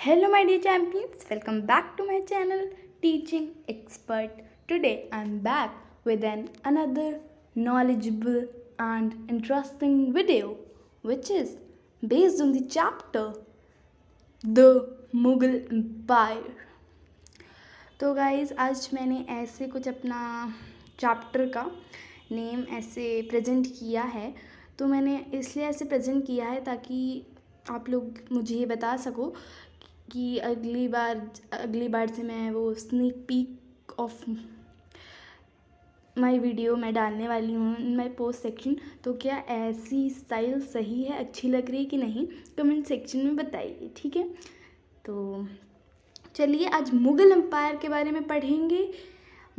Hello, my dear champions. Welcome back to my channel, Teaching Expert. Today, I'm back with another knowledgeable and interesting video, which is based on the chapter The Mughal Empire. तो guys आज मैंने ऐसे कुछ अपना chapter का name ऐसे present किया है। तो मैंने इसलिए ऐसे प्रेजेंट किया है ताकि आप लोग मुझे ये बता सको कि अगली बार से मैं वो sneak peek of my video मैं डालने वाली हूँ इन माय पोस्ट सेक्शन। तो क्या ऐसी स्टाइल सही है, अच्छी लग रही है कि नहीं, कमेंट सेक्शन में बताइए, ठीक है। तो चलिए आज मुग़ल एम्पायर के बारे में पढ़ेंगे,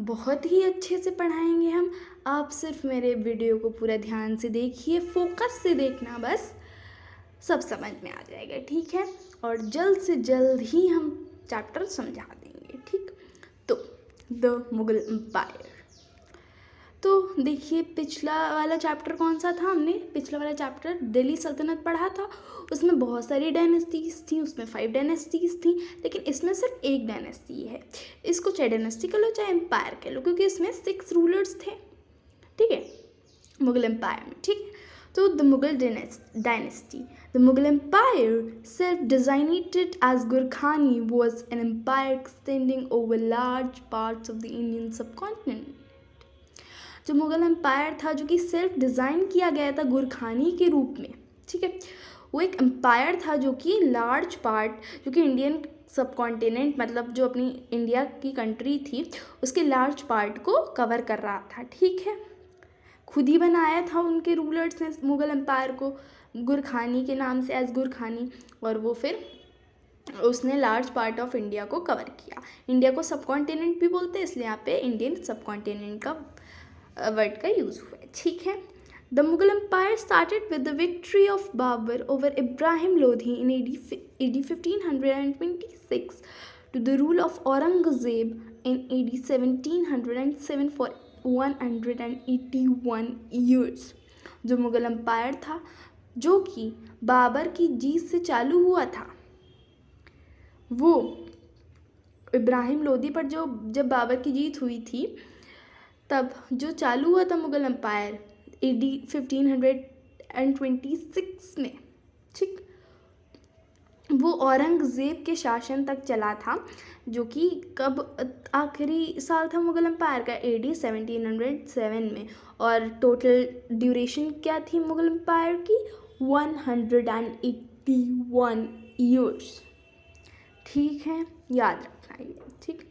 बहुत ही अच्छे से पढ़ाएंगे हम। आप सिर्फ मेरे वीडियो को पूरा ध्यान से देखिए, फोकस से देखना, बस सब समझ में आ जाएगा, ठीक है। और जल्द से जल्द ही हम चैप्टर समझा देंगे, ठीक। तो द मुग़ल एम्पायर, तो देखिए पिछला वाला चैप्टर कौन सा था, हमने पिछला वाला चैप्टर दिल्ली सल्तनत पढ़ा था। उसमें बहुत सारी डायनेस्टीज़ थी, उसमें 5 डायनेस्टीज़ थी, लेकिन इसमें सिर्फ एक डायनेस्टी है। इसको चाहे डायनेस्टी कह लो चाहे एम्पायर कह लो, क्योंकि इसमें 6 रूलर्स थे, ठीक है, मुग़ल एम्पायर में, ठीक है। तो the Mughal dynasty, the Mughal Empire, self-designated as Gurkhani, was an empire extending over large parts of the Indian subcontinent. जो मुग़ल एम्पायर था, जो कि सेल्फ डिज़ाइन किया गया था गुरखानी के रूप में, ठीक है, वो एक एम्पायर था जो कि लार्ज पार्ट, जो कि इंडियन सब कॉन्टिनेंट मतलब जो अपनी इंडिया की कंट्री थी उसके लार्ज पार्ट को कवर कर रहा था, ठीक है। खुद ही बनाया था उनके रूलर्स ने मुग़ल एम्पायर को गुरखानी के नाम से, एज गुरखानी, और वो फिर उसने लार्ज पार्ट ऑफ इंडिया को कवर किया। इंडिया को सब कॉन्टिनेंट भी बोलते हैं, इसलिए यहाँ पे इंडियन सब कॉन्टिनेंट का वर्ड का यूज़ हुआ है, ठीक है। The Mughal empire started with the victory of Babur over Ibrahim Lodi in AD 1526 to the rule of Aurangzeb in AD 1707 for 181 years। जो मुग़ल एम्पायर था, जो कि बाबर की जीत से चालू हुआ था, वो इब्राहिम लोदी पर जब बाबर की जीत हुई थी तब जो चालू हुआ था मुग़ल एम्पायर AD 1526 में, ठीक, वो औरंगज़ेब के शासन तक चला था, जो कि कब आखिरी साल था मुग़ल एम्पायर का, AD 1707 में। और टोटल ड्यूरेशन क्या थी मुग़ल एम्पायर की, 181 ईयर्स, ठीक है, याद रखना ये, ठीक।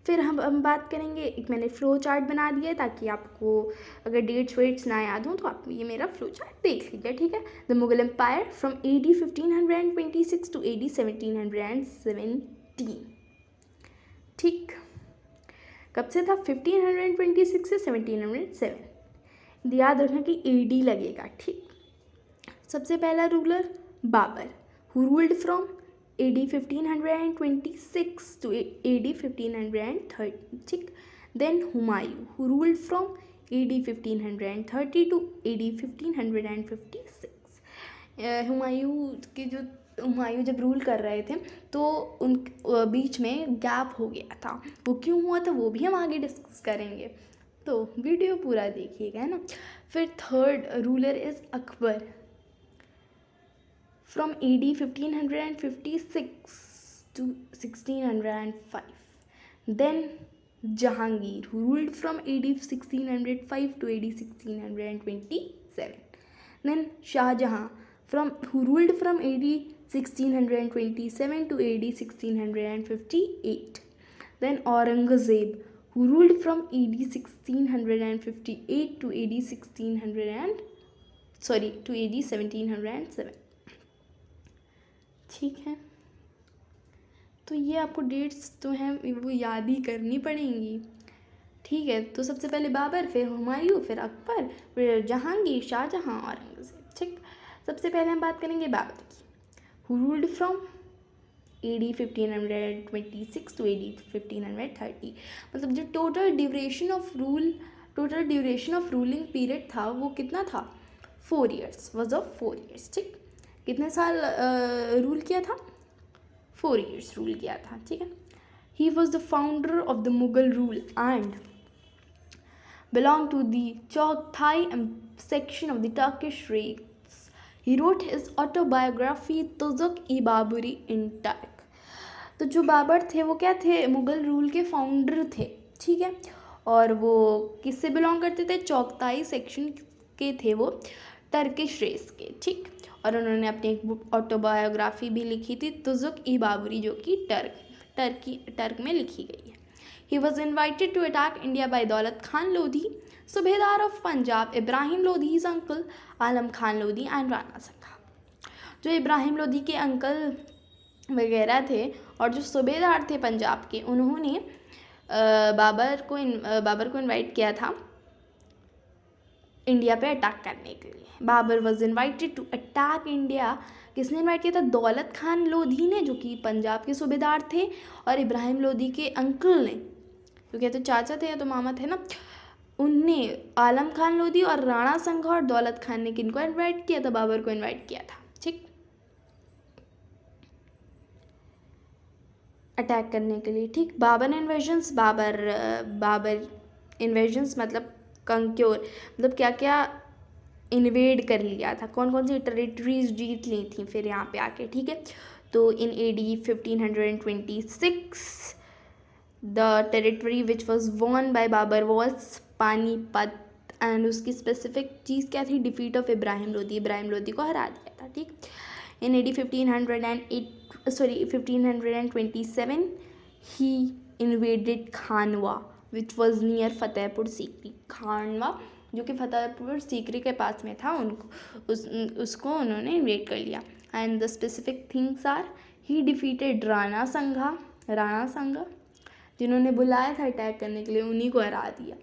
फिर हम बात करेंगे, एक मैंने फ्लो चार्ट बना दिया है ताकि आपको अगर डेट्स वेट्स ना याद हो तो आप ये मेरा फ्लो चार्ट देख लीजिए, ठीक है। The Mughal empire from AD 1526 to AD 1717, ठीक। कब से था, 1526 से 1707, याद रखना कि AD लगेगा, ठीक। सबसे पहला ruler Babur, who ruled from AD 1526 to AD 1530, ठीक। Then Humayun, who ruled from AD 1530 to AD 1556। Humayun जब रूल कर रहे थे तो उन बीच में गैप हो गया था, वो क्यों हुआ था वो भी हम आगे डिस्कस करेंगे, तो वीडियो पूरा देखिएगा, है ना। फिर third ruler is Akbar from AD 1556 to 1605. Then Jahangir, who ruled from AD 1605 to AD 1627. Then Shah Jahan, who ruled from AD 1627 to AD 1658. Then Aurangzeb, who ruled from AD 1658 to AD 1707, ठीक है। तो ये आपको dates तो हैं वो याद ही करनी पड़ेंगी, ठीक है। तो सबसे पहले बाबर, फिर हुमायूं, फिर अकबर, फिर जहांगीर, शाहजहां, औरंगज़ेब, ठीक। सबसे पहले हम बात करेंगे बाबर की, who ruled from AD 1526 to AD 1530। मतलब जो total duration of ruling period था वो कितना था, 4 years, वॉज ऑफ 4 years, ठीक। कितने साल रूल किया था, 4 years रूल किया था, ठीक है। ही was the founder of the Mughal rule and belonged to the Chagatai section of the Turkish race. He wrote his autobiography Tuzuk-i-Baburi in Turk. तो जो बाबर थे वो क्या थे, मुगल रूल के फाउंडर थे, ठीक है। और वो किससे बिलोंग करते थे, चौगताई सेक्शन के थे वो, टर्किश रेस के, ठीक। और उन्होंने अपनी एक ऑटोबायोग्राफी भी लिखी थी तुजुक-ई-बाबरी, जो कि टर्क में लिखी गई है। He was invited to attack India by Daulat Khan Lodhi, Subedar of Punjab, Ibrahim Lodhi's uncle, Alam Khan Lodhi and Rana Sangha. जो इब्राहिम लोधी के अंकल वगैरह थे और जो सूबेदार थे पंजाब के, उन्होंने बाबर को इनवाइट किया था इंडिया पे अटैक करने के लिए। Babur was invited to attack India, किसने इन्वाइट किया था, दौलत खान लोधी ने, जो कि पंजाब के सूबेदार थे, और इब्राहिम लोधी के अंकल ने, क्योंकि तो चाचा थे या तो मामा थे ना, उनने आलम खान लोधी और राणा संघा और दौलत खान ने किनको इनवाइट किया था, बाबर को इनवाइट किया था, ठीक, अटैक करने के लिए, ठीक। बाबर इन्वेजन्स मतलब कंक्योर, मतलब क्या क्या इन्वेड कर लिया था, कौन कौन सी टेरिटरीज जीत ली थी फिर यहाँ पे आके, ठीक है। तो in AD 1526 the territory which was won by Babur was Panipat, and उसकी स्पेसिफिक चीज़ क्या थी, डिफीट ऑफ इब्राहिम लोधी को हरा दिया था, ठीक। In AD 1527 he invaded Khanwa which was near Fatehpur Sikri. Khanwa जो कि फतेहपुर सीकरी के पास में था, उसको उन्होंने इन्वेड कर लिया। And the specific things are, he defeated Rana Sanga जिन्होंने बुलाया था अटैक करने के लिए, उन्हीं को हरा दिया।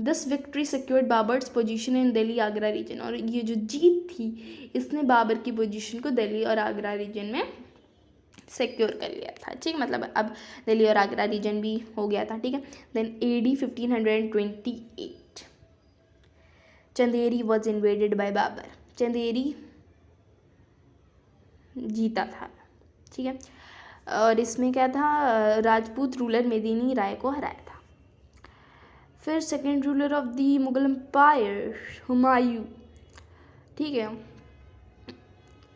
This victory secured Babur's position in Delhi Agra region, और ये जो जीत थी इसने बाबर की पोजीशन को दिल्ली और आगरा रीजन में सिक्योर कर लिया था, ठीक। मतलब अब दिल्ली और आगरा रीजन भी हो गया था, ठीक है। Then AD 1528 Chanderi was invaded by Babur, Chanderi जीता था, ठीक है। और इसमें क्या था, राजपूत रूलर मेदिनी राय को हराया था। फिर second ruler of the Mughal empire Humayun, ठीक है।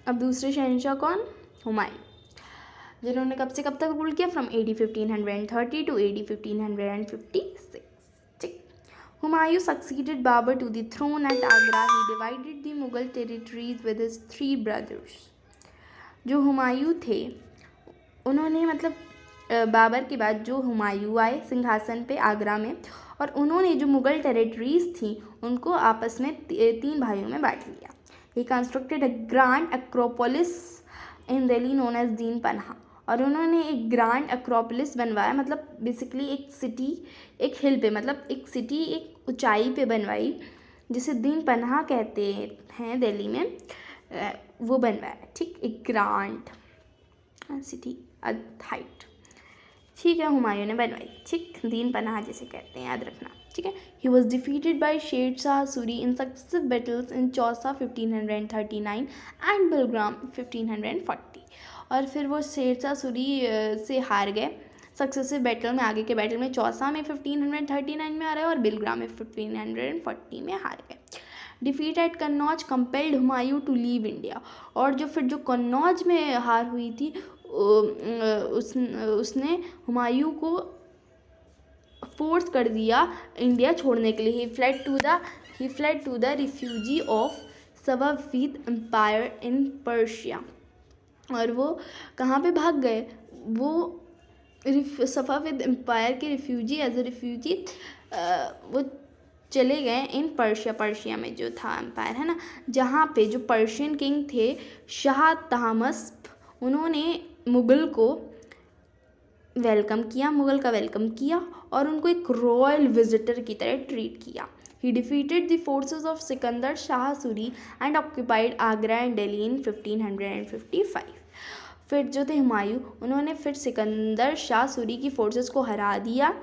अब दूसरे शहंशाह कौन, हुमायूं, जिन्होंने कब से कब तक रूल किया, फ्रॉम AD 1530 टू AD 1556, ठीक। Humayun succeeded Babur to the throne at Agra, he divided the Mughal territories with his 3 brothers. जो हुमायूं थे उन्होंने, मतलब बाबर के बाद जो हुमायूं आए सिंहासन पे आगरा में, और उन्होंने जो मुगल टेरिटरीज थी उनको आपस में 3 भाइयों में बांट लिया। He constructed a grand acropolis in Delhi known as Din Panah, और उन्होंने एक ग्रैंड एक्रोपोलिस बनवाया, मतलब बेसिकली एक सिटी, एक हिल पे, मतलब एक सिटी एक ऊंचाई पे बनवाई, जिसे दीन पन्हा कहते हैं दिल्ली में, वो बनवाया, ठीक। एक ग्रैंड सिटी हाइट, ठीक है, हुमायूं ने बनवाई, ठीक। दीन पनाह जिसे कहते हैं, याद रखना, ठीक है। He was defeated by Sher Shah Suri in successive battles in Chausa 1539 and Bilgram 1540, और फिर वो शेर शाह सूरी से हार गए सक्सेसिव बैटल में, आगे के बैटल में। चौसा में 1539 में आ रहे और बिलग्राम में 1540 में हार गए। Defeat at Kannauj compelled Humayun to leave India, और जो कन्नौज में हार हुई थी उसने हुमायूं को फोर्स कर दिया इंडिया छोड़ने के लिए। He fled to the refugee of Safavid empire in Persia, और वो कहाँ पे भाग गए, वो सफाविद एम्पायर के रिफ्यूजी, एज ए रिफ्यूजी वो चले गए इन पर्शिया में जो था एम्पायर है ना, जहाँ पे जो पर्शियन किंग थे शाह तहमस, उन्होंने मुगल का वेलकम किया और उनको एक रॉयल विजिटर की तरह ट्रीट किया। He defeated the forces of Sikandar Shah Suri and occupied Agra and Delhi in 1555। फिर जो थे हुमायूं, उन्होंने फिर सिकंदर शाह सूरी की फोर्सेस को हरा दिया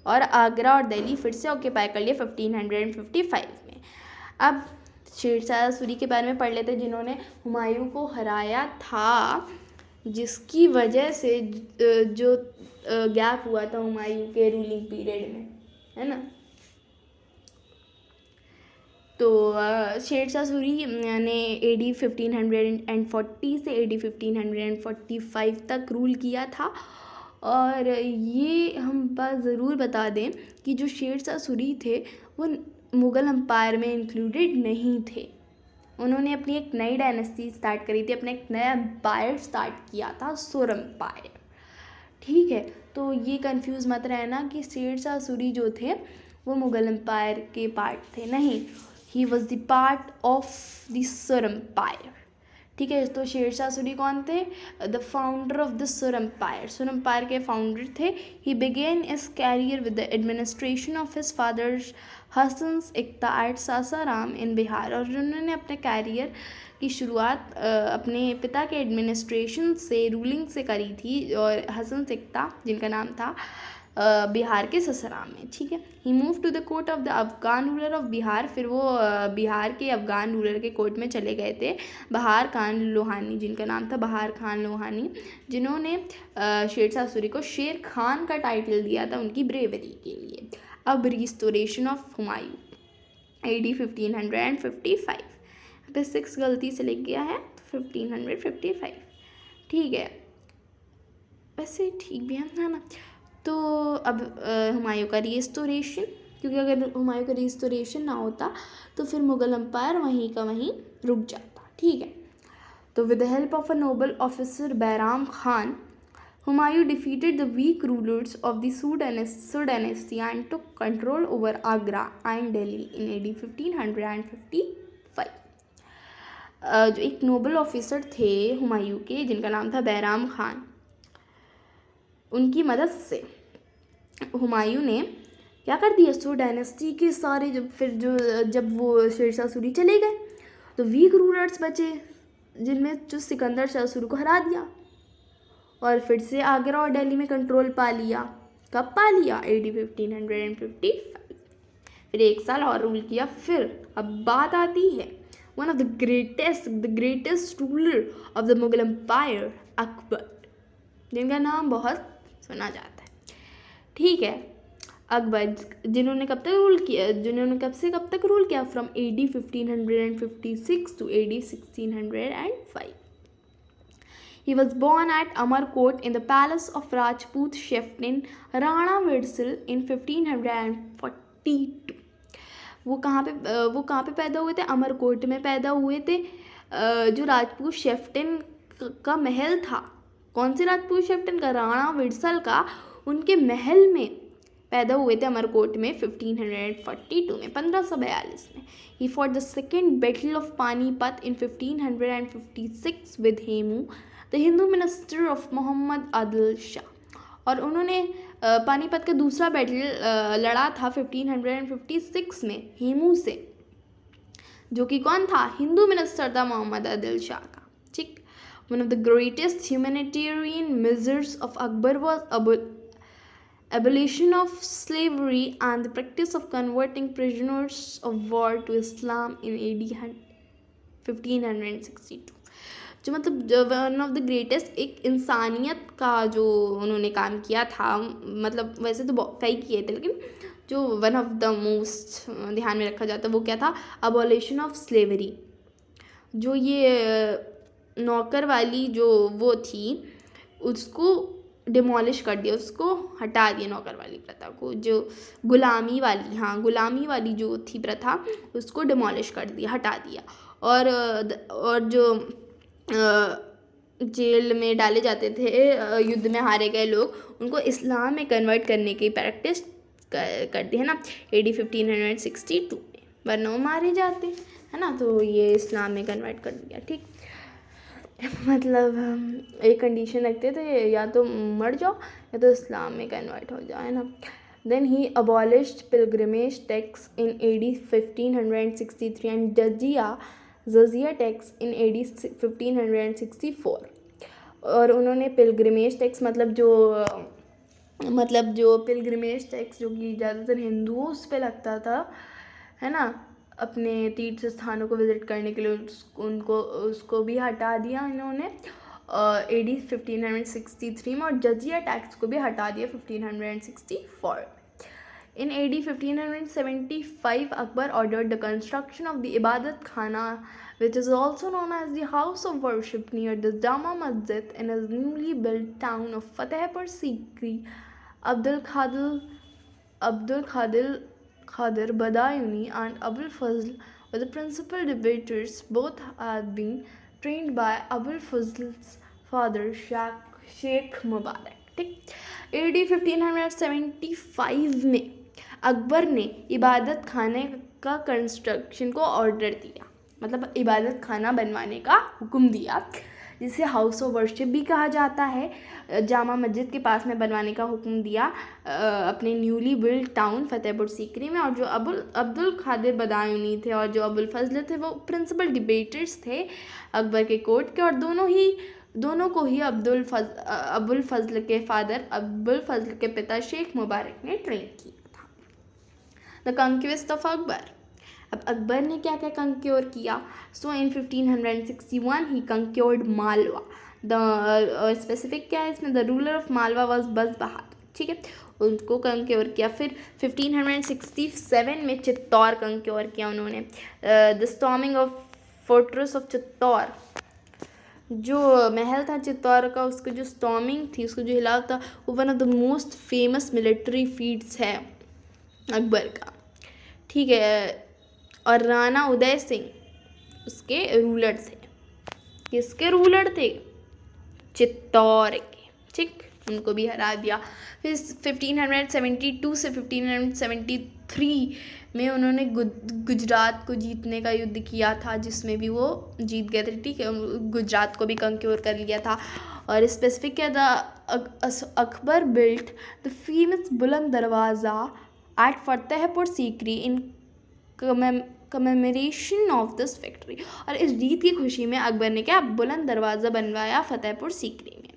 और आगरा और दिल्ली फिर से ऑक्यूपाई कर लिया 1555 में। अब शेर शाह सूरी के बारे में पढ़ लेते, जिन्होंने हुमायूं को हराया था। जिसकी वजह से जो गैप हुआ था हुमायूं के रूलिंग पीरियड में, है ना। तो शेरशाह सूरी ने AD 1540 से AD 1545 तक रूल किया था। और ये हम बात ज़रूर बता दें कि जो शेरशाह सूरी थे वो मुग़ल अम्पायर में इंक्लूडेड नहीं थे। उन्होंने अपनी एक नई डायनेस्टी स्टार्ट करी थी, अपना एक नया एम्पायर स्टार्ट किया था, सुर एम्पायर। ठीक है, तो ये कंफ्यूज मत रहना कि शेरशाह सूरी जो थे वो मुग़ल एम्पायर के पार्ट थे, नहीं, he was the part of the Sur empire. ठीक है, तो शेरशाह सूरी कौन थे? The founder of the Sur empire, Sur empire के फाउंडर थे। He began his career with the administration of his father Hasan iqta at Sasaram in Bihar. और उन्होंने अपने कैरियर की शुरुआत अपने पिता के एडमिनिस्ट्रेशन से, रूलिंग से करी थी, और हसन इक्ता जिनका नाम था बिहार के ससाराम में। ठीक है, he move to the court of the Afghan ruler of Bihar. फिर वो बिहार के अफगान रूलर के कोर्ट में चले गए थे, बहार खान लोहानी, जिनका नाम था बहार खान लोहानी, जिन्होंने शेरशाह सूरी को शेर खान का टाइटल दिया था उनकी ब्रेवरी के लिए। अब रिस्टोरेशन ऑफ हुमायूं AD 1555, पे 6 गलती से लिख गया है, 1555। ठीक है, वैसे ठीक भी है ना। तो अब हुमायूं का रिस्टोरेशन, क्योंकि अगर हुमायूं का रिस्टोरेशन ना होता तो फिर मुग़ल एम्पायर वहीं का वहीं रुक जाता। ठीक है, तो with the help of a Nobel officer Bairam Khan, Humayun defeated the weak rulers of the Sur dynasty and took control over Agra and Delhi in AD 1555। जो एक नोबल ऑफिसर थे हुमायूं के, जिनका नाम था बैराम खान, उनकी मदद से हुमायूं ने क्या कर दिया, सुर डायनेस्टी के सारे जब वो शेरशाह सूरी चले गए तो वीक रूलर्स बचे, जिनमें जो सिकंदर शाह सूरी को हरा दिया, और फिर से आगरा और दिल्ली में कंट्रोल पा लिया। कब पा लिया? AD 1555। फिर 1 साल और रूल किया। फिर अब बात आती है one of the greatest ruler of the Mughal empire, Akbar, जिनका नाम बहुत सुना जाता है। ठीक है, अकबर, जिन्होंने कब तक रूल किया, from AD 1556 to AD 1605। He was born at Amarkot in the palace of Rajput chieftain Rana Virsil in 1542। वो कहाँ पे पैदा हुए थे? अमरकोट में पैदा हुए थे। जो राजपूत शेफ्टन का महल था, कौन से राजपूत शेफ्टन का? राणा विरसल का, उनके महल में पैदा हुए थे अमरकोट में 1542 में, 1542 में। He fought the second battle of Panipat in 1556 with Hemu, the Hindu minister of Mohammad Adil Shah. और उन्होंने पानीपत का दूसरा बैटल लड़ा था 1556 में हेमू से, जो कि कौन था? हिंदू मिनिस्टर था मोहम्मद आदिल शाह का। ठीक, one of the greatest humanitarian measures of Akbar was abolition of slavery and the practice of converting prisoners of war to Islam in AD 1562। जो मतलब वन ऑफ द ग्रेटेस्ट, एक इंसानियत का जो उन्होंने काम किया था, मतलब वैसे तो कई किए थे, लेकिन जो वन ऑफ द मोस्ट ध्यान में रखा जाता है वो क्या था? Abolition of slavery. जो ये नौकर वाली जो वो थी, उसको डिमोलिश कर दिया, उसको हटा दिया, नौकर वाली प्रथा को। जो गुलामी वाली जो थी प्रथा, उसको डिमोलिश कर दिया, हटा दिया। और जो जेल में डाले जाते थे युद्ध में हारे गए लोग, उनको इस्लाम में कन्वर्ट करने की प्रैक्टिस कर दी, है ना, AD 1562 में, वरना वो मारे जाते, है ना। तो ये इस्लाम में कन्वर्ट कर दिया। ठीक, मतलब एक कंडीशन रखते थे, या तो मर जाओ या तो इस्लाम में कन्वर्ट हो जाओ, है ना। Then he abolished pilgrimage tax in AD 1563 and jizya tax in AD 1564। और उन्होंने पिलग्रिमेज टैक्स मतलब जो पिलग्रिमेज टैक्स जो कि ज़्यादातर हिंदुओं पे लगता था, है ना, अपने तीर्थ स्थानों को विज़िट करने के लिए, उसको भी हटा दिया इन्होंने। AD 1563 में, और जजिया टैक्स को भी हटा दिया 1564। In AD 1575, Akbar ordered the construction of the Ibadat Khana, which is also known as the House of Worship, near the Jama Masjid in his newly built town of Fatehpur Sikri. Abdul Qadir Badayuni and Abul Fazl were the principal debaters. Both had been trained by Abul Fazl's father, Sheikh Mubarak. ठीक, AD 1575 में अकबर ने इबादत खाने का construction को order दिया, मतलब इबादत खाना बनवाने का हुक्म दिया, जिसे हाउस ऑफ वर्शिप भी कहा जाता है, जामा मस्जिद के पास में बनवाने का हुक्म दिया अपने newly build town Fatehpur Sikri में। और जो अब्दुल कादिर बदायूनी थे और जो अबुल फजल थे, वो प्रिंसिपल डिबेटर्स थे अकबर के कोर्ट के, और दोनों को ही अबुल फजल के फादर अबुल फजल के पिता शेख मुबारक ने ट्रेन किया था। The conquest of Akbar. अब अकबर ने क्या क्या कंक्योर किया? सो इन 1561 ही कंक्योर्ड मालवा। द स्पेसिफिक क्या है इसमें? The ruler of Malwa was बज बहादुर, ठीक है, उनको कंक्योर किया। फिर 1567 में चित्तौर कंक्योर किया उन्होंने। The storming of fortress of Chittor, जो महल था चित्तौर का, उसकी जो स्टॉर्मिंग थी, उसको जो हिलाव था, वो one of the most famous military feats है अकबर का, ठीक है। और राणा उदय सिंह उसके रूलर थे। किसके रूलर थे? चित्तौर के, ठीक, उनको भी हरा दिया। फिर 1572 से 1573 में उन्होंने गुजरात को जीतने का युद्ध किया था, जिसमें भी वो जीत गए थे, ठीक है, गुजरात को भी कंक्योर कर लिया था। और स्पेसिफिक क्या था? Akbar built the famous Buland Darwaza at Fatehpur Sikri in commemoration of this victory. और इस जीत की खुशी में अकबर ने क्या बुलंद दरवाज़ा बनवाया फतेहपुर सीकरी में।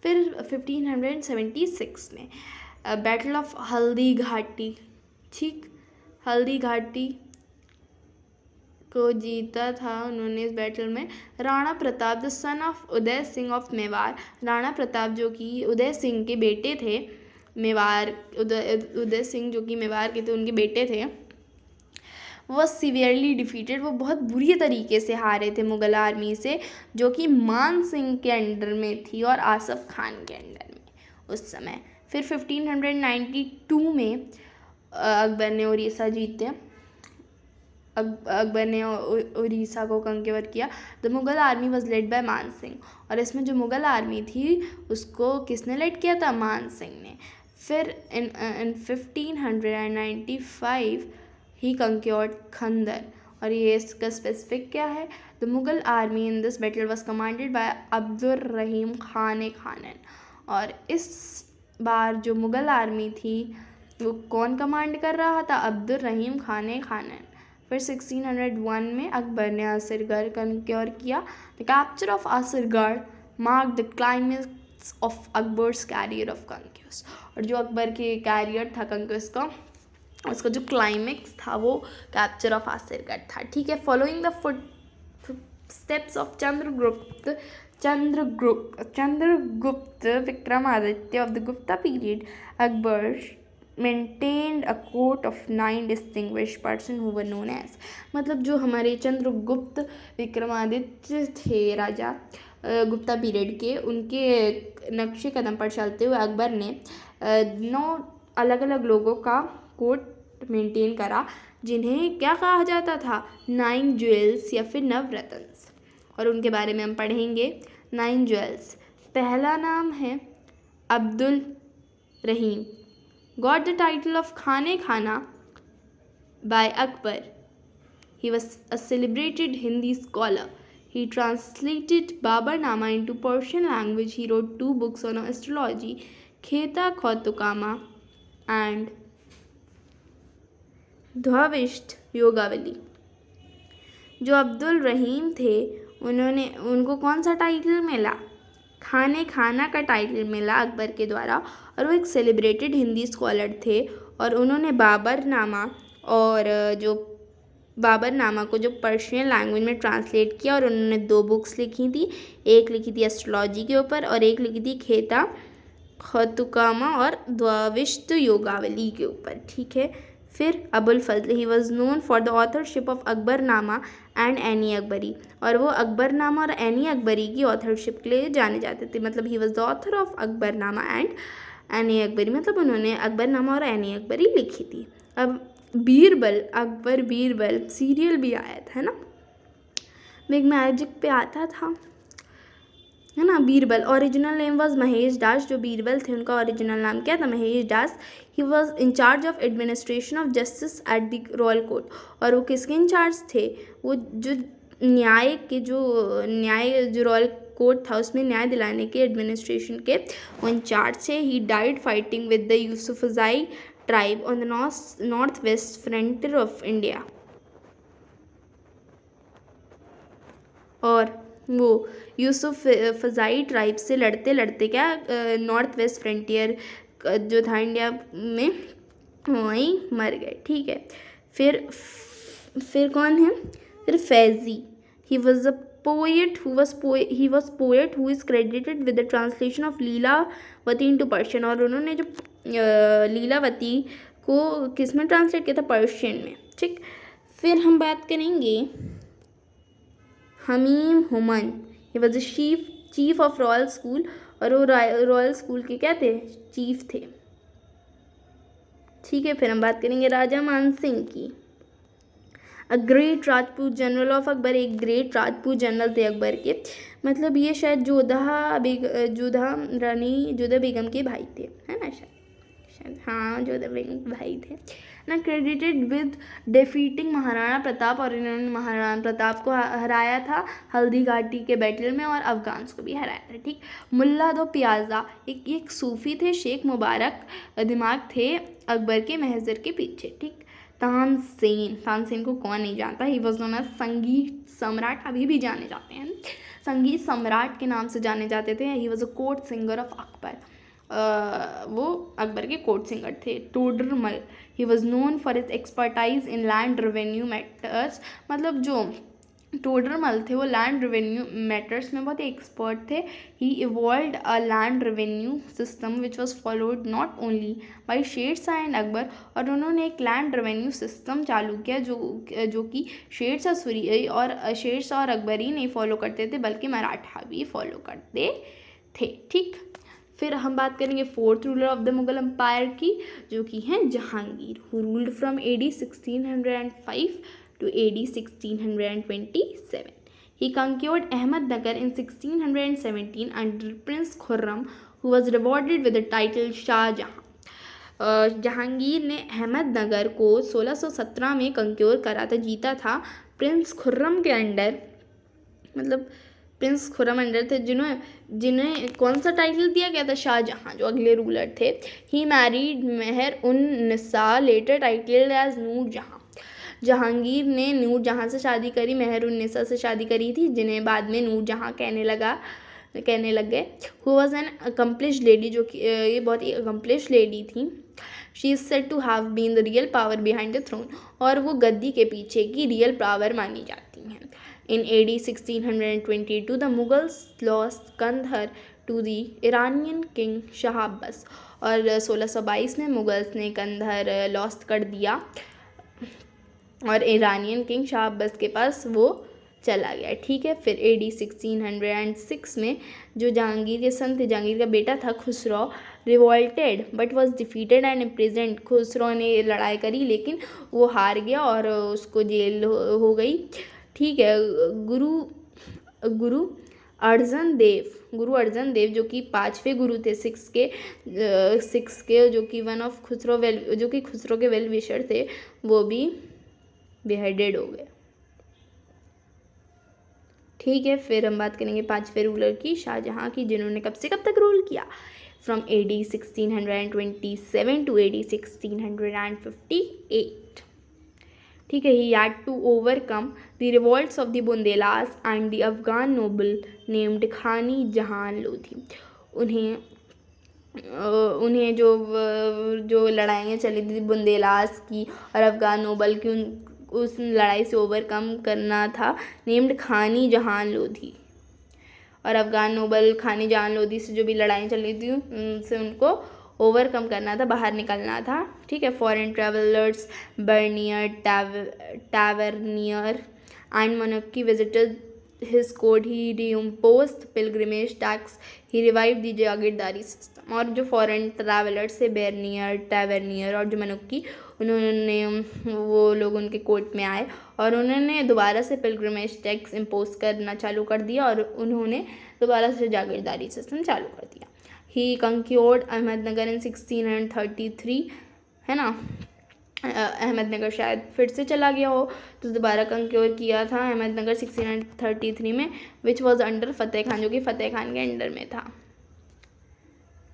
फिर 1576 में बैटल ऑफ हल्दी घाटी, ठीक, हल्दी घाटी को जीता था उन्होंने इस बैटल में Rana Pratap the son of Uday Singh of Mewar. Rana Pratap जो कि उदय सिंह के बेटे थे, उदय सिंह जो कि मेवाड़ के थे, उनके बेटे थे, वह सीवियरली डिफीटेड, वो बहुत बुरी तरीके से हारे थे मुग़ल आर्मी से, जो कि मान सिंह के अंडर में थी और आसफ़ खान के अंडर में उस समय। फिर 1592 में अकबर ने उड़ीसा जीते, अकबर ने उड़ीसा को कंक्योर किया। The Mughal army was led by मान सिंह, और इसमें जो मुग़ल आर्मी थी उसको किसने लेड किया था? मान सिंह ने। फिर इन 1595 ही कंक्योर्ड खंदर, और ये इसका स्पेसिफिक क्या है? The Mughal army in this battle was commanded by Abdul Rahim Khan Khanan. और इस बार जो मुग़ल आर्मी थी वो कौन कमांड कर रहा था? अब्दुल रहीम खान खानन। फिर 1601 में अकबर ने असरगढ़ कंक्योर किया। The capture of Asirgarh mark the climax of Akbar's career of conquest. और जो अकबर के कैरियर था कंक्वेस्ट का, उसका जो क्लाइमेक्स था वो कैप्चर ऑफ असरगढ़ था, ठीक है। Following the foot steps of Chandragupta Vikramaditya of the Gupta period, Akbar maintained a court of 9 distinguished person who were known as, मतलब जो हमारे चंद्रगुप्त विक्रमादित्य थे राजा गुप्ता पीरियड के, उनके नक्शे कदम पर चलते हुए अकबर ने 9 अलग अलग लोगों का कोर्ट मेंटेन करा, जिन्हें क्या कहा जाता था? 9 ज्वेल्स या फिर नवरत्न, और उनके बारे में हम पढ़ेंगे। 9 ज्वेल्स, पहला नाम है अब्दुल रहीम, got the title of Khane Khana by Akbar. He was a celebrated Hindi scholar. He translated Babarnama into Persian language. He wrote 2 books on astrology, Kheta Khotukama and Dhavishth Yogavali. जो अब्दुल रहीम थे, उनको कौन सा title मिला? खाने खाना का title मिला अकबर के द्वारा, और वो एक सेलिब्रेटेड हिंदी स्कॉलर थे, और उन्होंने बाबरनामा और जो बाबरनामा को जो पर्शियन लैंग्वेज में ट्रांसलेट किया और उन्होंने 2 बुक्स लिखी थी। एक लिखी थी एस्ट्रोलॉजी के ऊपर और एक लिखी थी खेता खतुकामा और द्वाविष्ट योगावली के ऊपर। ठीक है। फिर Abul Fazal, he was known for the authorship of Akbarnama and Ain-i-Akbari, और वो अकबरनामा और एनी अकबरी की ऑथरशिप के लिए जाने जाते थे। मतलब ही was the author of Akbarnama and any Akbari, मतलब उन्होंने अकबरनामा और एनी अकबरी लिखी थी। अब बीरबल, अकबर बीरबल सीरियल भी आया था, है ना, बिग मैजिक पे आता था, है ना। Birbal original name was Mahesh Das. जो बीरबल थे उनका ओरिजिनल नाम क्या था? Mahesh Das. He was in charge of administration of justice at the royal court, और वो किसके इंचार्ज थे? वो जो न्याय जो रॉयल कोर्ट था उसमें न्याय दिलाने के, एडमिनिस्ट्रेशन के वो इंचार्ज थे। He died fighting with the Yousafzai tribe on the north west frontier of India. और वो यूसुफ फजाई ट्राइब से लड़ते लड़ते क्या नॉर्थ वेस्ट फ्रंटियर जो था इंडिया में वहीं मर गए। ठीक है। फिर कौन है? फिर Faizi, he was a poet he was poet who is credited with the translation of Lilavati into Persian, और उन्होंने जो लीलावती को किस में ट्रांसलेट किया था? पर्शियन में। ठीक। फिर हम बात करेंगे Hakim Humam, he was the chief of royal school, और वो रॉयल स्कूल के क्या थे? चीफ थे। ठीक है। फिर हम बात करेंगे राजा मानसिंह की। A great Rajput general of Akbar, एक ग्रेट राजपूत जनरल थे अकबर के। मतलब ये शायद जोधा बेगम के भाई थे, है ना, शायद हाँ जोधा बेगम के भाई थे ना। Credited with defeating Maharana Pratap, और इन्होंने महाराणा प्रताप को हराया था हल्दी घाटी के बैटल में, और अफगान्स को भी हराया था। ठीक। मुल्ला दो पियाजा, एक सूफी थे, शेख मुबारक दिमाग थे अकबर के महजर के पीछे। ठीक। तानसेन को कौन नहीं जानता? ही वॉज नोन एज संगीत सम्राट, अभी भी जाने जाते हैं, संगीत सम्राट के नाम से जाने जाते थे। ही was a court singer of Akbar, वो अकबर के कोर्ट सिंगर थे। टोडरमल, ही was known for his expertise in land revenue matters, मतलब जो टोडरमल थे वो लैंड रेवेन्यू मैटर्स में बहुत ही एक्सपर्ट थे। He evolved a land revenue system which was followed not only by Sher Shah and Akbar, और उन्होंने एक लैंड रेवेन्यू सिस्टम चालू किया जो कि शेर शाह और अकबर ही नहीं फॉलो करते थे बल्कि मराठा भी फॉलो करते थे। ठीक। फिर हम बात करेंगे fourth ruler of the Mughal empire की, जो कि हैं Jahangir, who ruled from AD 1605 to AD 1627. He conquered Ahmednagar in 1617 under Prince Khurram, who was rewarded with the title Shah Jahan. Jahangir ने अहमदनगर को 1617 में कंक्योर करा था, जीता था प्रिंस खुर्रम के अंडर, मतलब प्रिंस खुर्रम अंडर थे, जिन्हें कौन सा टाइटल दिया गया था? शाहजहां, जो अगले रूलर थे। ही मैरिड मेहर उन निसा, लेटर टाइटल्ड एज नूर जहां। जहांगीर ने नूर जहां से शादी करी, मेहर उन निसा से शादी करी थी, जिन्हें बाद में नूर जहां कहने लग गए। Who was an accomplish lady, जो कि ये बहुत ही अकम्प्लिश लेडी थी। She is said to have been the real power behind the throne, और वो गद्दी के पीछे की रियल पावर मानी जाती हैं। In AD 1622, the Mughals lost Kandhar to the Iranian king Shah Abbas, और 1622 में मुगल्स ने कंधर लॉस्ट कर दिया और ईरानियन किंग शाह अब्बास के पास वो चला गया। ठीक है। फिर AD 1606 में जो जहांगीर के सन थे, जहांगीर का बेटा था Khusrau, revolted but was defeated and imprisoned. Khusrau ने लड़ाई करी लेकिन वो हार गया और उसको जेल हो गई। ठीक है। गुरु अर्जन देव जो कि 5वें गुरु थे, 6 के जो कि खुसरो के वेल विशर थे, वो भी बेहेडेड हो गए। ठीक है। फिर हम बात करेंगे 5वें रूलर की, शाहजहां की, जिन्होंने कब से कब तक रूल किया? From AD 1627 to AD 1658। ठीक है। He had to overcome the revolts of the Bundelas and the Afghan noble named Khani Jahan Lodhi. उन्हें जो लड़ाइयाँ चली थी बुंदेलास की और अफगान नोबल की, उस लड़ाई से ओवरकम करना था, नेम्ड खानी जहान लोधी। और अफगान नोबल खानी जहान लोधी से जो भी लड़ाई चल रही थी उनसे उनको ओवरकम करना था, बाहर निकलना था, ठीक है। Foreign travellers Bernier Tavernier and मोनार्की visited his court, he reimposed pilgrimage tax, he revived the jagirdari system. और जो फॉरेन ट्रैवलर्स थे बेर्नियर टावर्नियर और जो मोनार्की, उन्होंने वो लोग उनके कोर्ट में आए और उन्होंने दोबारा से पिलग्रिमेज टैक्स इम्पोज करना चालू कर दिया और उन्होंने दोबारा से जागीरदारी सिस्टम चालू कर दिया। ही कंक्योर्ड अहमदनगर इन 1633, है ना। अहमदनगर शायद फिर से चला गया हो तो दोबारा कंक्योर किया था अहमदनगर 1633 में, विच वॉज अंडर फतेह खान, जो कि फतेह खान के अंडर में था,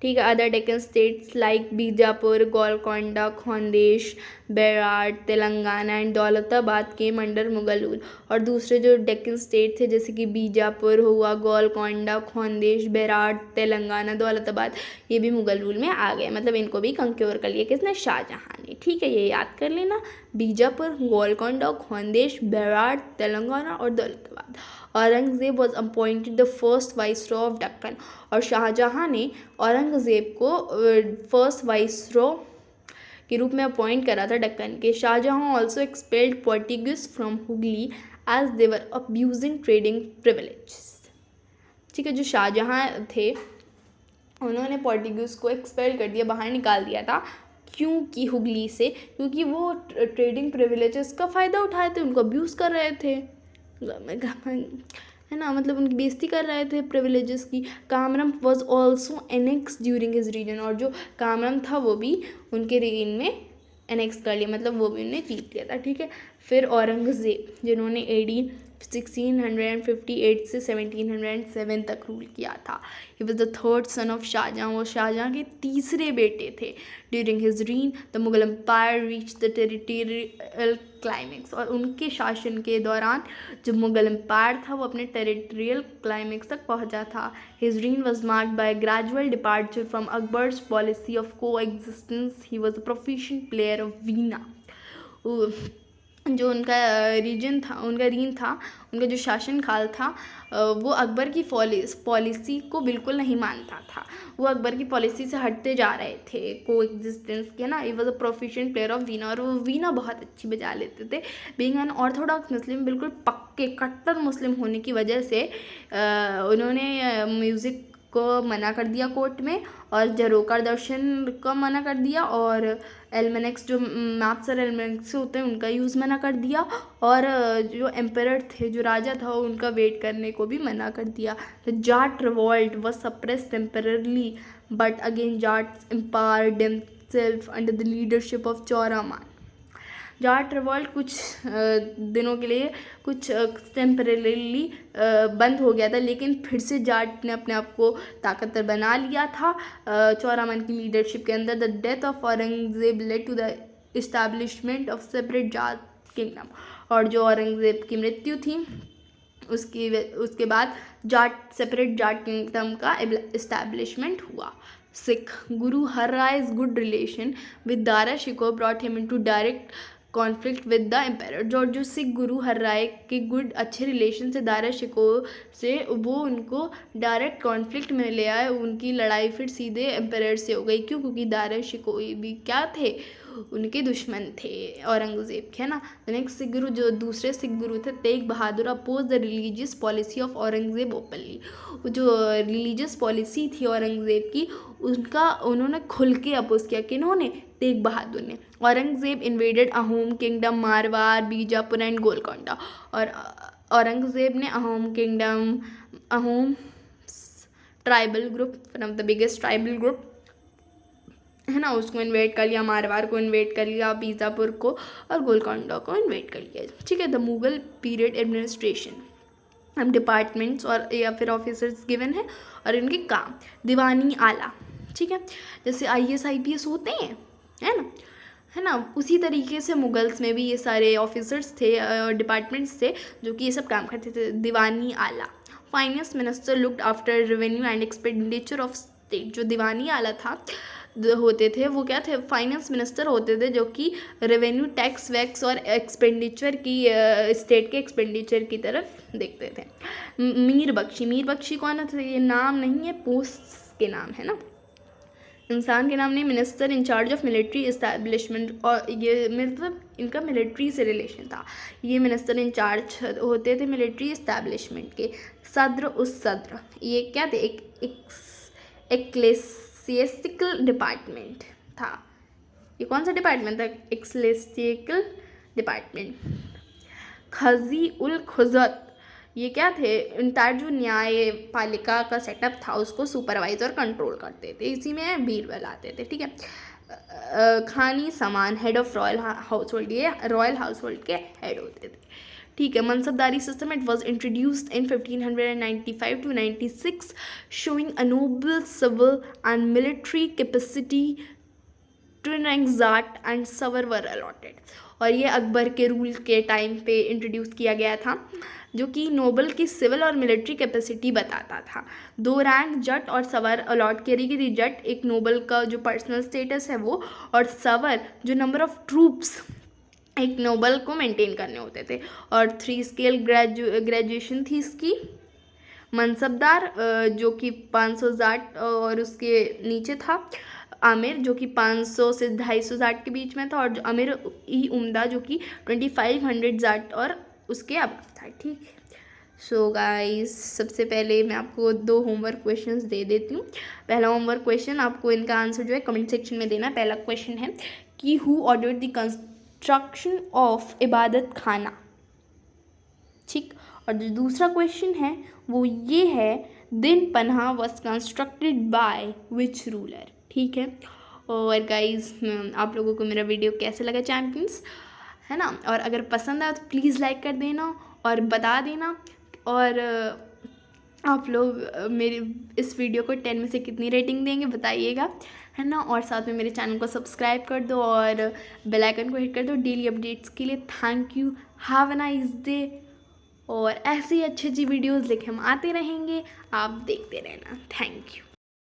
ठीक है। Other Deccan states like Bijapur, Golconda, Khandesh, बेराट, Telangana and Daulatabad came under Mughal rule. और दूसरे जो डेक्कन स्टेट थे जैसे कि बीजापुर हुआ, गोलकोंडा, खानदेश, बेराट, तेलंगाना, दौलताबाद, ये भी मुगल रूल में आ गए। मतलब इनको भी कंक्योर कर लिया किसने, शाहजहाँ ने, ठीक है। ये याद कर लेना, बीजापुर, गोलकोंडा, खानदेश, बेराट, तेलंगाना और Daulatabad. Aurangzeb was appointed the first viceroy of Deccan. और शाहजहाँ ने औरंगज़ेब को फर्स्ट वाइसरॉय के रूप में अपॉइंट करा था दक्कन के। Shahjahan also expelled Portuguese from Hooghly as they were abusing trading privileges, ठीक है। जो शाहजहाँ थे उन्होंने पोर्टुगीज को एक्सपेल कर दिया, बाहर निकाल दिया था, क्योंकि हुगली से, क्योंकि वो ट्रेडिंग प्रिविलेजेस का फ़ायदा उठाए थे, उनको अब्यूज़ कर रहे थे, है ना, मतलब उनकी बेइज्जती कर रहे थे प्रिविलेजेस की। Kamran was also annex during his region. और जो कामरान था वो भी उनके रीजन में एनेक्स कर लिया, मतलब वो भी उन्हें जीत लिया था, ठीक है। फिर औरंगज़ेब जिन्होंने AD 1658 से 1707 तक रूल किया था, he was the third son of Shahjahan, वो शाहजहाँ के तीसरे बेटे थे। During his reign the Mughal empire reach the territorial climax. और उनके शासन के दौरान जो मुगल एम्पायर था वो अपने टेरिटोरियल क्लाइमेक्स तक पहुंचा था। His reign was marked by gradual departure from Akbar's policy of coexistence. He was a proficient player of veena. जो उनका रीजन था, उनका रीन था, उनका जो शासनकाल था वो अकबर की पॉलिसी को बिल्कुल नहीं मानता था। वो अकबर की पॉलिसी से हटते जा रहे थे को एग्जिस्टेंस के ना। He was a proficient player of veena. और वो वीणा बहुत अच्छी बजा लेते थे। बीइंग एन ऑर्थोडॉक्स मुस्लिम, बिल्कुल पक्के कट्टर मुस्लिम होने की वजह से उन्होंने म्यूज़िक को मना कर दिया कोर्ट में, और झरोकार दर्शन को मना कर दिया, और एल्मेनेक्स जो मैप्स और एल्मेनेक्स होते हैं उनका यूज़ मना कर दिया, और जो एम्परर थे, जो राजा था, उनका वेट करने को भी मना कर दिया। Jat revolt was suppressed temporarily, but again Jats empire themselves under the leadership of Churaman. Jat revolt कुछ दिनों के लिए, कुछ टेम्परेली बंद हो गया था, लेकिन फिर से जाट ने अपने आप को ताकतवर बना लिया था चौरामान की लीडरशिप के अंदर। The death of Aurangzeb led to the establishment of separate Jat kingdom. और जो औरंगजेब की मृत्यु थी उसके बाद सेपरेट जाट किंगडम का इस्टेब्लिशमेंट हुआ। Sikh guru Har Rai's good relation with Dara Shikoh brought him into direct conflict with the empire. जो सिख गुरु हरराय के अच्छे रिलेशन से दारा शिकोह से, वो उनको डायरेक्ट कॉन्फ्लिक्ट में ले आए। उनकी लड़ाई फिर सीधे एम्पायर से हो गई। क्यों? क्योंकि दारा शिकोह भी क्या थे, उनके दुश्मन थे औरंगज़ेब के, है ना। नेक्स्ट सिख गुरु, जो दूसरे सिख गुरु थे Tegh Bahadur, oppose the religious policy of Aurangzeb openly. जो रिलीजियस पॉलिसी थी औरंगज़ेब की, उन्होंने खुल के अपोज किया। किन्होंने? तेग बहादुर ने। Aurangzeb invaded Ahom kingdom, Marwar, Bijapur and Golconda. और औरंगज़ेब ने Ahom tribal group, one of the biggest tribal group, है ना, उसको इन्वेट कर लिया, मारवाड़ को इन्वेट कर लिया, बीजापुर को और गोलकोंडा को इन्वेट कर लिया, ठीक है। द मुगल पीरियड एडमिनिस्ट्रेशन, हम डिपार्टमेंट्स और या फिर ऑफिसर्स गिवन है और इनके काम। दीवानी आला, ठीक है, जैसे IAS IPS होते हैं, है ना, उसी तरीके से मुगल्स में भी ये सारे ऑफिसर्स थे, डिपार्टमेंट्स थे जो कि ये सब काम करते थे। दीवानी आला, finance minister looked after revenue and expenditure of state. जो दीवानी आला था होते थे वो क्या थे, फाइनेंस मिनिस्टर होते थे, जो कि रेवेन्यू, टैक्स वैक्स और एक्सपेंडिचर की स्टेट के एक्सपेंडिचर की तरफ देखते थे। मीर बख्शी कौन थे? ये नाम नहीं है, पोस्ट के नाम है ना, इंसान के नाम नहीं। Minister incharge of military establishment, और ये मतलब इनका मिलिट्री से रिलेशन था। ये मिनिस्टर इंचार्ज होते थे मिलिट्री इस्टेब्लिशमेंट के। सद्र, ये क्या थे? एक एक्लेसियस्टिकल डिपार्टमेंट था। ये कौन सा डिपार्टमेंट था? एक्लेसियस्टिकल डिपार्टमेंट। खजी उल खुजत, ये क्या थे? इंटायर जो न्यायपालिका का सेटअप था उसको सुपरवाइज और कंट्रोल करते थे, इसी में बीरबल आते थे, ठीक है। Khan-i-Saman, head of royal household, ये रॉयल हाउस होल्ड के हेड होते थे, ठीक है। Mansabdari system, it was introduced in 1595 to 96, showing a noble civil and military capacity to zat and sawar were allotted. और ये अकबर के रूल के टाइम पे इंट्रोड्यूस किया गया था, जो कि नोबल की सिविल और मिलिट्री कैपेसिटी बताता था। 2 रैंक जट और सवर अलॉट करी गई थी। जट एक नोबल का जो पर्सनल स्टेटस है वो, और सवर जो नंबर ऑफ ट्रूप्स एक नोबल को मेंटेन करने होते थे। और 3 स्केल ग्रेजुएशन थी इसकी। मनसबदार जो कि 500 जाट और उसके नीचे था। आमिर जो कि 500 से 250 जाट के बीच में था। और जो अमीर ई उम्दा जो कि 2500 जाट और उसके अब था, ठीक है। सो गाइस, सबसे पहले मैं आपको 2 होमवर्क क्वेश्चंस दे देती हूँ। पहला होमवर्क क्वेश्चन, आपको इनका आंसर जो है कमेंट सेक्शन में देना। पहला क्वेश्चन है कि who ordered the construction of इबादत खाना, ठीक। और जो दूसरा क्वेश्चन है वो ये है, Din Panah was constructed by which ruler, ठीक है। और गाइज, आप लोगों को मेरा वीडियो कैसे लगा चैम्पियंस, है ना? और अगर पसंद आया तो प्लीज़ लाइक कर देना और बता देना। और आप लोग मेरे इस वीडियो को 10 में से कितनी रेटिंग देंगे बताइएगा, है ना? और साथ में मेरे चैनल को सब्सक्राइब कर दो और बेल आइकन को हिट कर दो डेली अपडेट्स के लिए। Thank you, have a nice day. और ऐसे ही अच्छी वीडियोज़ लेके हम आते रहेंगे, आप देखते रहना। Thank you.